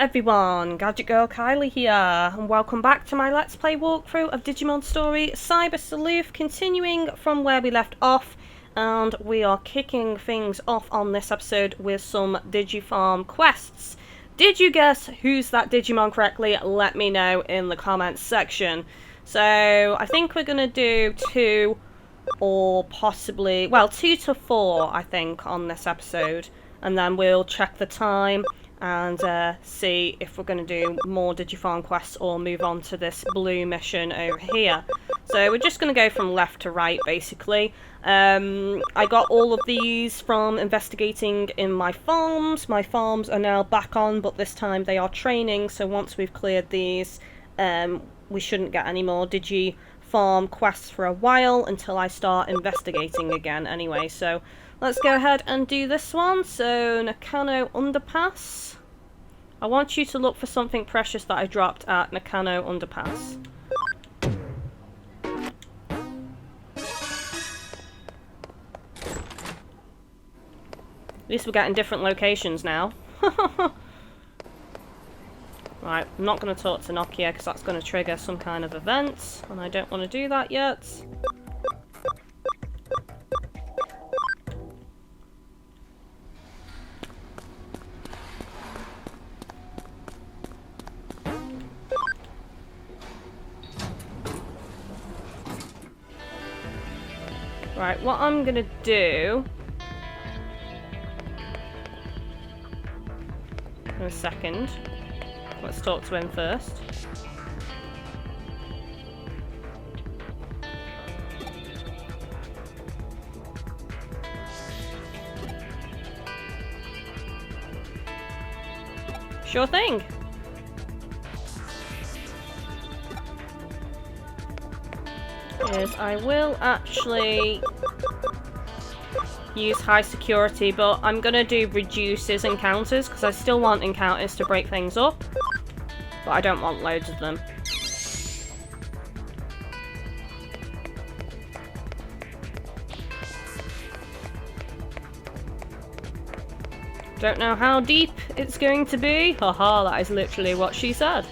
everyone, GadgetGirlKylie here, and welcome back to my Let's Play walkthrough of Digimon Story Cyber Sleuth, continuing from where we left off, and we are kicking things off on this episode with some Digifarm quests. Did you guess who's that Digimon correctly? Let me know in the comments section. So, I think we're going to do 2 or possibly, well, 2 to 4, I think, on this episode, and then we'll check the time and see if we're going to do more Digifarm quests or move on to this blue mission over here. So we're just going to go from left to right, basically. I got all of these from investigating in my farms. My farms are now back on, but this time they are training, so once we've cleared these, we shouldn't get any more Digifarm quests for a while until I start investigating again anyway. So let's go ahead and do this one. So, Nakano Underpass. I want you to look for something precious that I dropped at Nakano Underpass. At least we're getting different locations now. Right, I'm not going to talk to Nokia because that's going to trigger some kind of event, and I don't want to do that yet. Right, what I'm gonna do in a second. Let's talk to him first. Sure thing. Is I will actually use high security, but I'm gonna do reduces encounters because I still want encounters to break things up, but I don't want loads of them. Don't know how deep it's going to be. Haha, that is literally what she said.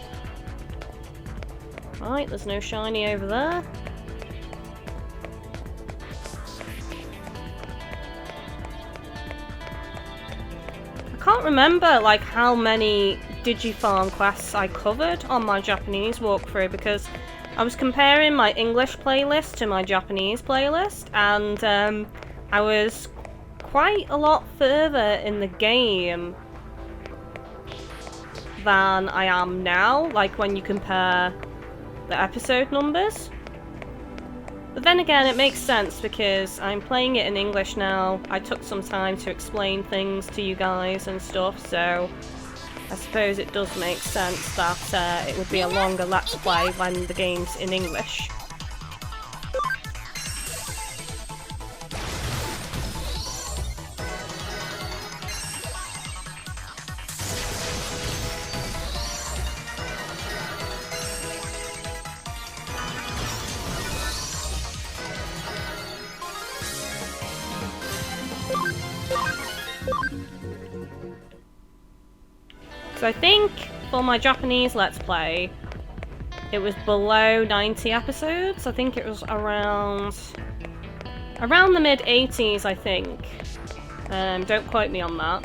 Right, there's no shiny over there. I can't remember like how many Digifarm quests I covered on my Japanese walkthrough because I was comparing my English playlist to my Japanese playlist, and I was quite a lot further in the game than I am now, like when you compare the episode numbers. But then again, it makes sense because I'm playing it in English now. I took some time to explain things to you guys and stuff, so I suppose it does make sense that it would be a longer Let's Play when the game's in English. So I think for my Japanese Let's Play, it was below 90 episodes. I think it was around the mid-80s, I think. Don't quote me on that.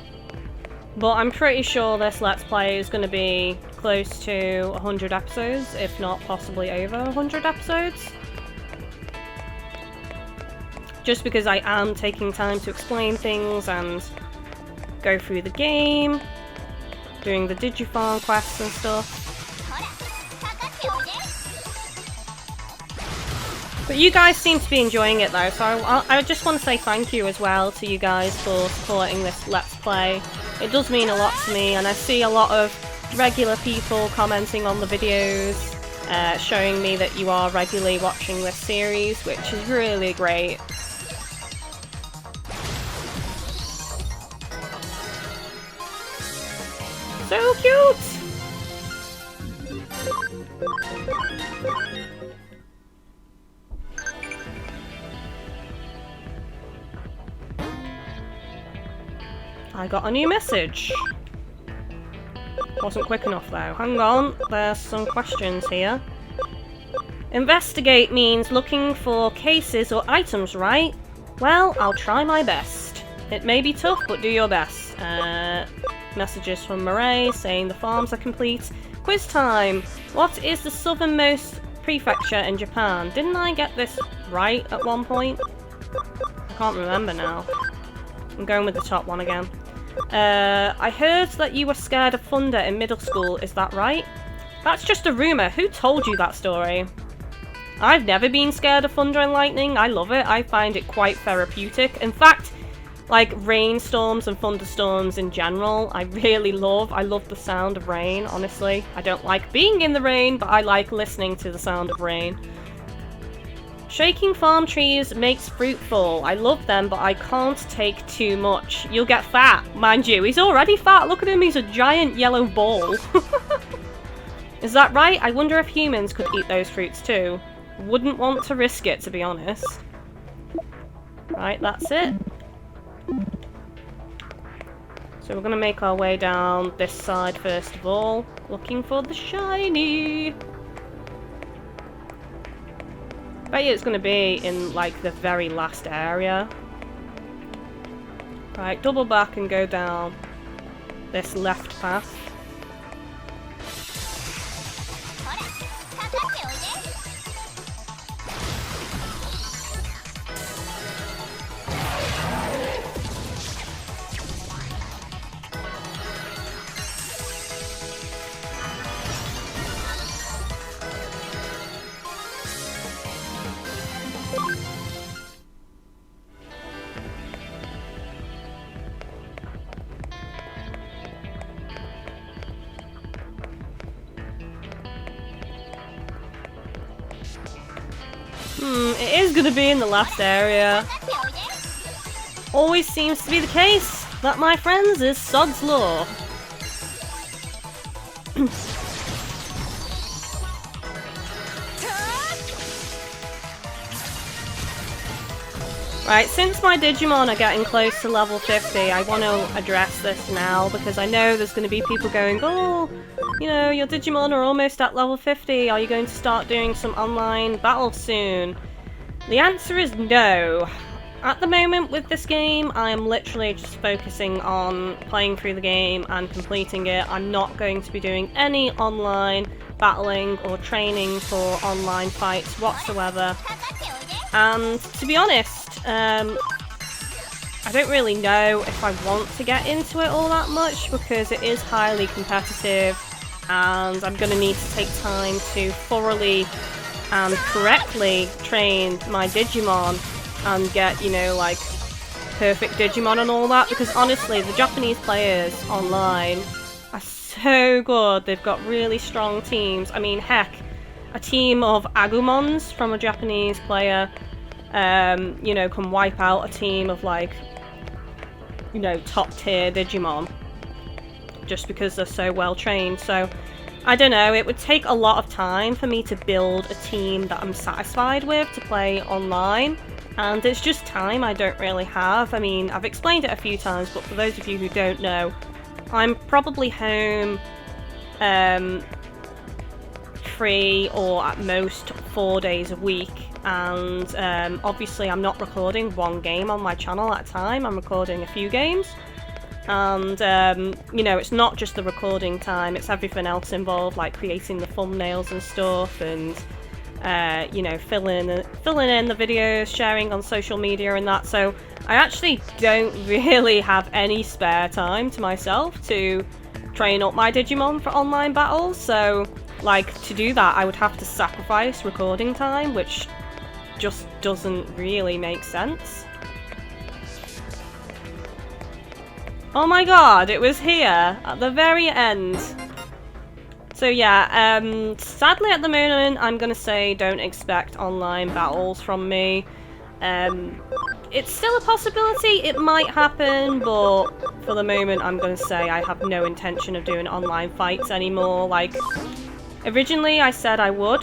But I'm pretty sure this Let's Play is going to be close to 100 episodes, if not possibly over 100 episodes. Just because I am taking time to explain things and go through the game, doing the Digifarm quests and stuff. But you guys seem to be enjoying it though, so I just want to say thank you as well to you guys for supporting this Let's Play. It does mean a lot to me, and I see a lot of regular people commenting on the videos, showing me that you are regularly watching this series, which is really great. So cute! I got a new message. Wasn't quick enough though. Hang on, there's some questions here. Investigate means looking for cases or items, right? Well, I'll try my best. It may be tough, but do your best. Messages from Murray saying the farms are complete. Quiz time! What is the southernmost prefecture in Japan? Didn't I get this right at one point? I can't remember now. I'm going with the top one again. I heard that you were scared of thunder in middle school, is that right? That's just a rumour. Who told you that story? I've never been scared of thunder and lightning. I love it. I find it quite therapeutic. In fact, like rainstorms and thunderstorms in general, I really love. I love the sound of rain, honestly. I don't like being in the rain, but I like listening to the sound of rain. Shaking farm trees makes fruit fall. I love them, but I can't take too much. You'll get fat. Mind you, he's already fat. Look at him, he's a giant yellow ball. Is that right? I wonder if humans could eat those fruits too. Wouldn't want to risk it, to be honest. Right, that's it. So we're gonna make our way down this side first of all, looking for the shiny. Bet you it's gonna be in like the very last area. Right, double back and go down this left path. It is gonna be in the last area. Always seems to be the case. That, my friends, is Sod's Law. Right, since my Digimon are getting close to level 50, I want to address this now because I know there's going to be people going, oh, you know, your Digimon are almost at level 50, are you going to start doing some online battles soon? The answer is no. At the moment with this game, I am literally just focusing on playing through the game and completing it. I'm not going to be doing any online battling or training for online fights whatsoever. And to be honest, I don't really know if I want to get into it all that much because it is highly competitive and I'm going to need to take time to thoroughly and correctly train my Digimon and get, you know, like, perfect Digimon and all that, because honestly, the Japanese players online are so good. They've got really strong teams. I mean, heck, a team of Agumons from a Japanese player, you know, can wipe out a team of, like, you know, top-tier Digimon just because they're so well trained. So I don't know, it would take a lot of time for me to build a team that I'm satisfied with to play online, and it's just time I don't really have. I mean, I've explained it a few times, but for those of you who don't know, I'm probably home 3 or at most 4 days a week, and obviously I'm not recording one game on my channel at a time, I'm recording a few games. And, you know, it's not just the recording time, it's everything else involved, like creating the thumbnails and stuff, and, you know, filling in the videos, sharing on social media and that. So I actually don't really have any spare time to myself to train up my Digimon for online battles. So, like, to do that, I would have to sacrifice recording time, which just doesn't really make sense. Oh my god, it was here, at the very end. So yeah, sadly at the moment, I'm gonna say don't expect online battles from me. It's still a possibility, it might happen, but for the moment I'm gonna say I have no intention of doing online fights anymore. Like, originally I said I would.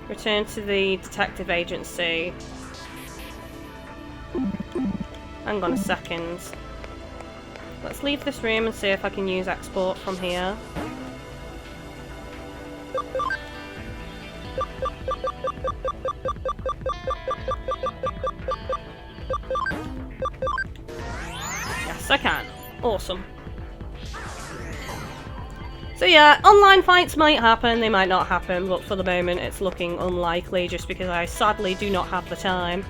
Return to the detective agency. Hang on a second. Let's leave this room and see if I can use export from here. Yes, I can. Awesome. So yeah, online fights might happen, they might not happen, but for the moment it's looking unlikely just because I sadly do not have the time.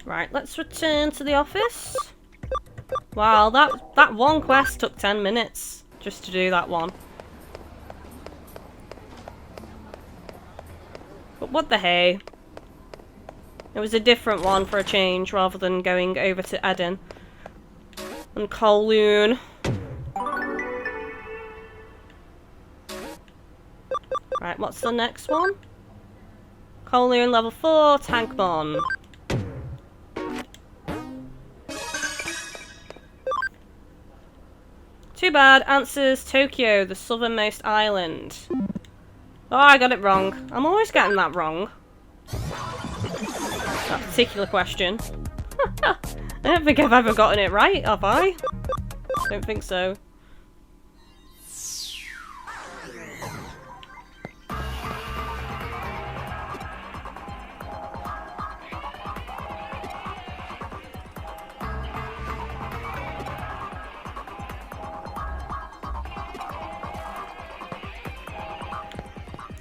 Right, let's return to the office. Wow, that one quest took 10 minutes just to do that one. But what the hey? It was a different one for a change rather than going over to Eden and Kowloon. Right, what's the next one? Kowloon level 4, Tankmon. Too bad, answers Tokyo, the southernmost island. Oh, I got it wrong. I'm always getting that wrong. That particular question. I don't think I've ever gotten it right, have I? Don't think so.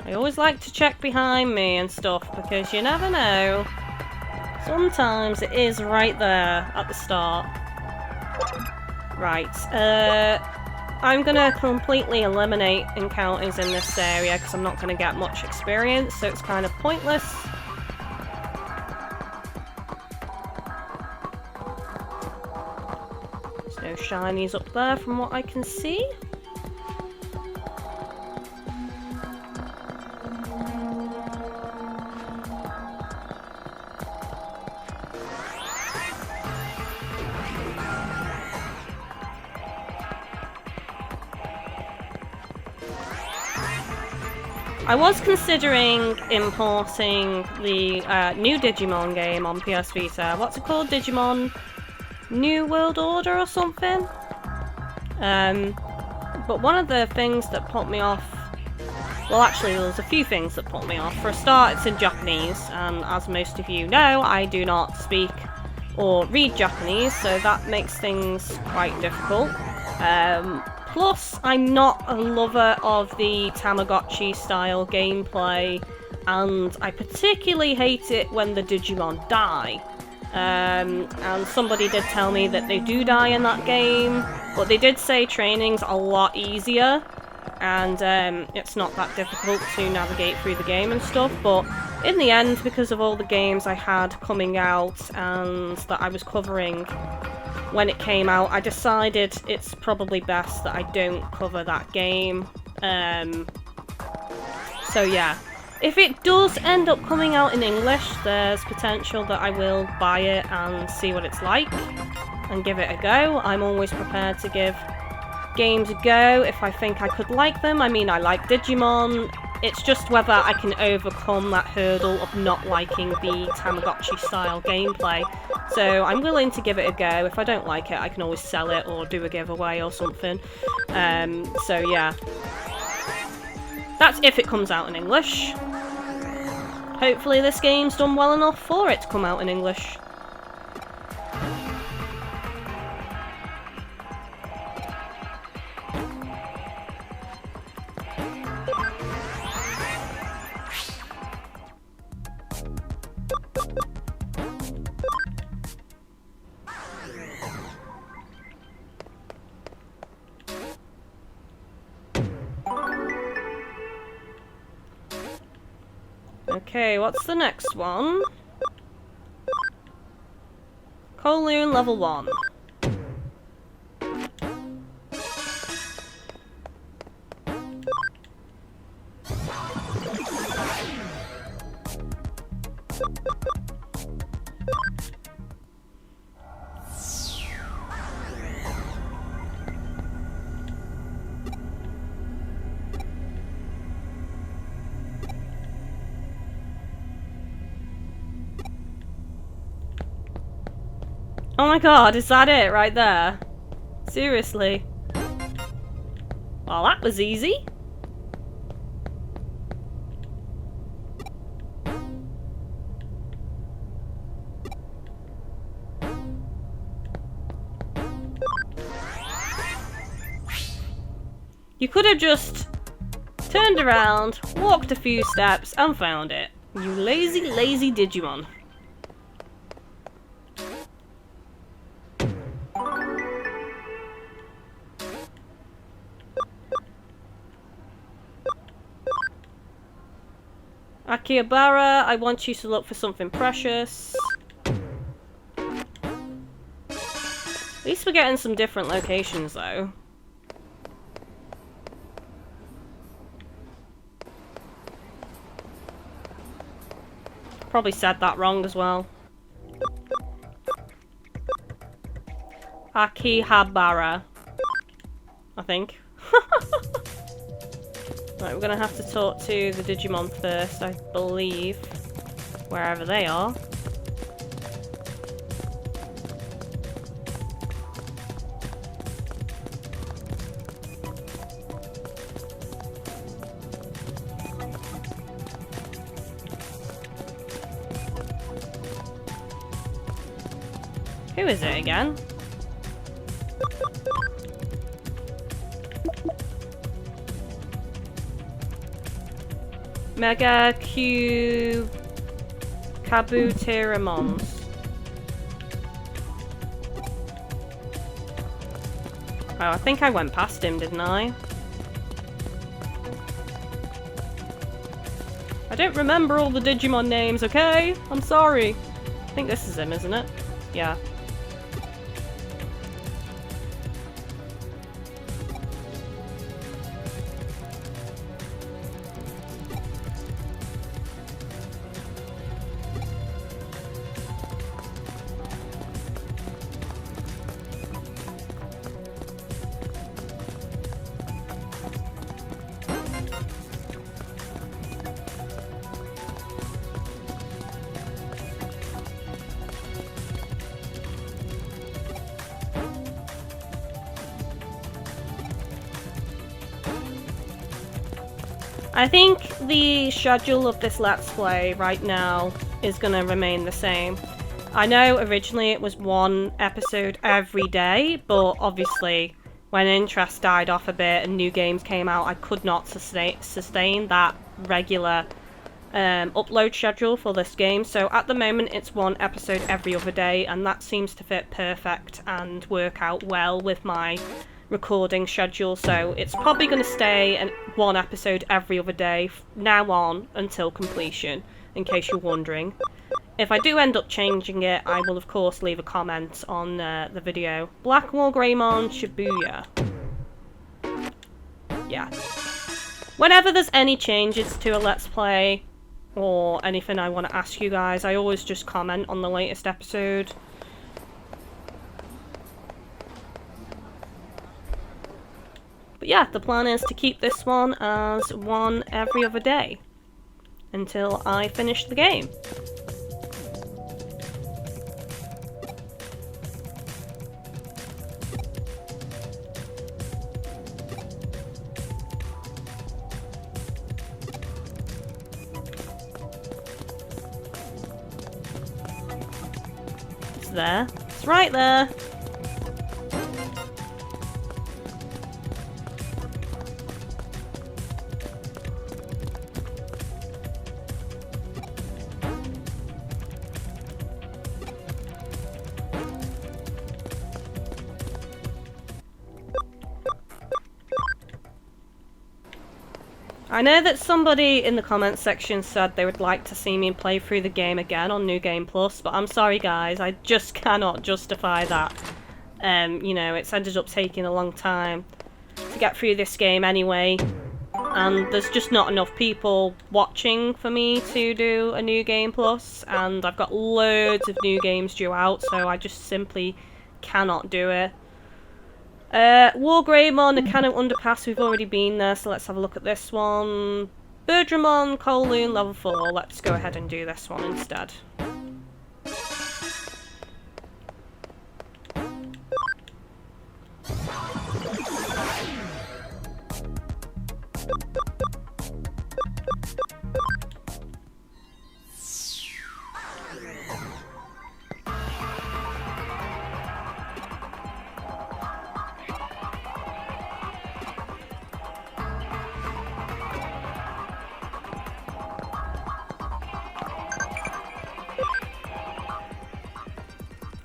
I always like to check behind me and stuff because you never know. Sometimes it is right there at the start. Right, I'm gonna completely eliminate encounters in this area because I'm not gonna get much experience, so it's kind of pointless. There's no shinies up there from what I can see. I was considering importing the new Digimon game on PS Vita. What's it called? Digimon New World Order or something? But one of the things that put me off... Well, actually, there was a few things that put me off. For a start, it's in Japanese, and as most of you know, I do not speak or read Japanese, so that makes things quite difficult. Plus, I'm not a lover of the Tamagotchi-style gameplay, and I particularly hate it when the Digimon die. And somebody did tell me that they do die in that game, but they did say training's a lot easier, and it's not that difficult to navigate through the game and stuff, but in the end, because of all the games I had coming out and that I was covering when it came out, I decided it's probably best that I don't cover that game. So yeah, if it does end up coming out in English, there's potential that I will buy it and see what it's like and give it a go. I'm always prepared to give games a go if I think I could like them. I mean, I like Digimon. It's just whether I can overcome that hurdle of not liking the Tamagotchi-style gameplay. So I'm willing to give it a go. If I don't like it, I can always sell it or do a giveaway or something. So yeah. That's if it comes out in English. Hopefully this game's done well enough for it to come out in English. Okay, what's the next one? Kowloon level 1. Oh my god, is that it right there? Seriously? Well, that was easy. You could have just turned around, walked a few steps, and found it. You lazy, lazy Digimon. Akihabara, I want you to look for something precious. At least we're getting some different locations, though. Probably said that wrong as well. Akihabara, I think. Right, we're gonna have to talk to the Digimon first, I believe. Wherever they are. Who is it again? Mega Q Kabuteramons. Oh, I think I went past him, didn't I? I don't remember all the Digimon names, okay? I'm sorry. I think this is him, isn't it? Yeah. I think the schedule of this Let's Play right now is going to remain the same. I know originally it was one episode every day, but obviously when interest died off a bit and new games came out, I could not sustain that regular upload schedule for this game. So at the moment it's one episode every other day, and that seems to fit perfect and work out well with my recording schedule, so it's probably going to stay one episode every other day now on until completion, in case you're wondering. If I do end up changing it, I will of course leave a comment on the video. Black War Greymon Shibuya. Yeah. Whenever there's any changes to a Let's Play, or anything I want to ask you guys, I always just comment on the latest episode. But yeah, the plan is to keep this one as one every other day until I finish the game. It's there. It's right there. I know that somebody in the comments section said they would like to see me play through the game again on New Game Plus, but I'm sorry guys, I just cannot justify that. You know, it's ended up taking a long time to get through this game anyway, and there's just not enough people watching for me to do a New Game Plus, and I've got loads of new games due out, so I just simply cannot do it. War Greymon, Nakano Underpass, we've already been there, so let's have a look at this one. Birdramon, Kowloon, level 4, let's go ahead and do this one instead.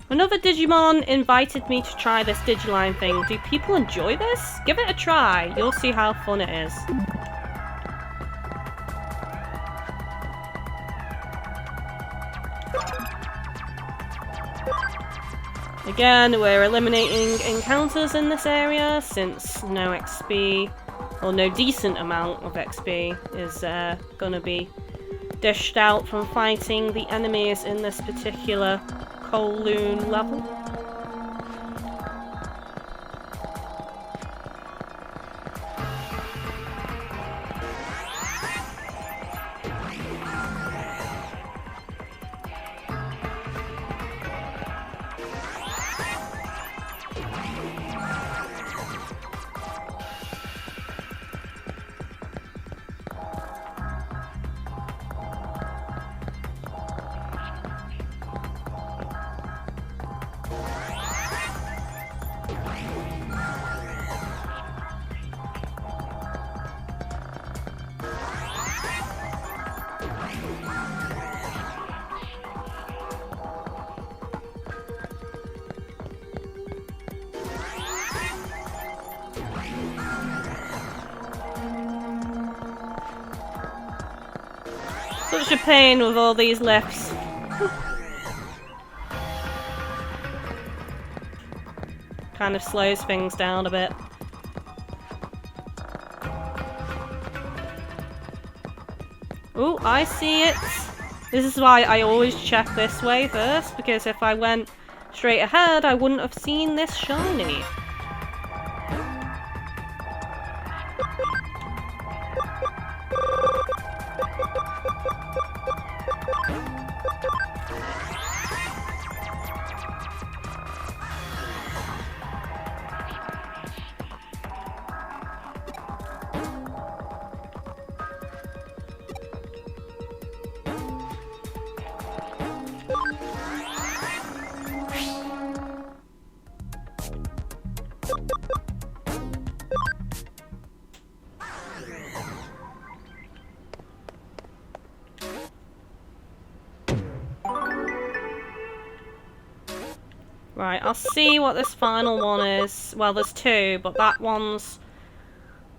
Another Digimon invited me to try this Digiline thing. Do people enjoy this? Give it a try. You'll see how fun it is. Again, we're eliminating encounters in this area since no XP, or no decent amount of XP, is gonna be dished out from fighting the enemies in this particular Kowloon level. Such a pain with all these lifts. Kind of slows things down a bit. Oh, I see it. This is why I always check this way first, because if I went straight ahead, I wouldn't have seen this shiny. Right, I'll see what this final one is. Well, there's two, but that one's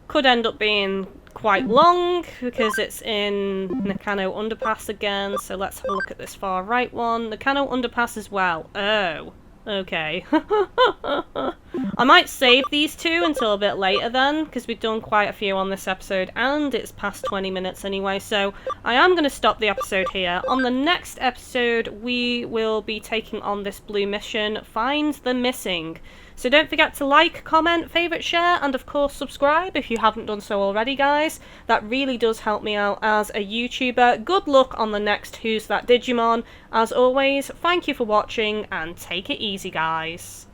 could end up being quite long because it's in Nakano Underpass again. So let's have a look at this far right one. Nakano Underpass as well. Oh, okay. I might save these two until a bit later then, because we've done quite a few on this episode and it's past 20 minutes anyway, so I am going to stop the episode here. On the next episode, we will be taking on this blue mission, Find the Missing. So don't forget to like, comment, favourite, share, and of course subscribe if you haven't done so already, guys. That really does help me out as a YouTuber. Good luck on the next Who's That Digimon. As always, thank you for watching and take it easy, guys.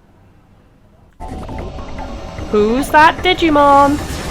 Who's that Digimon?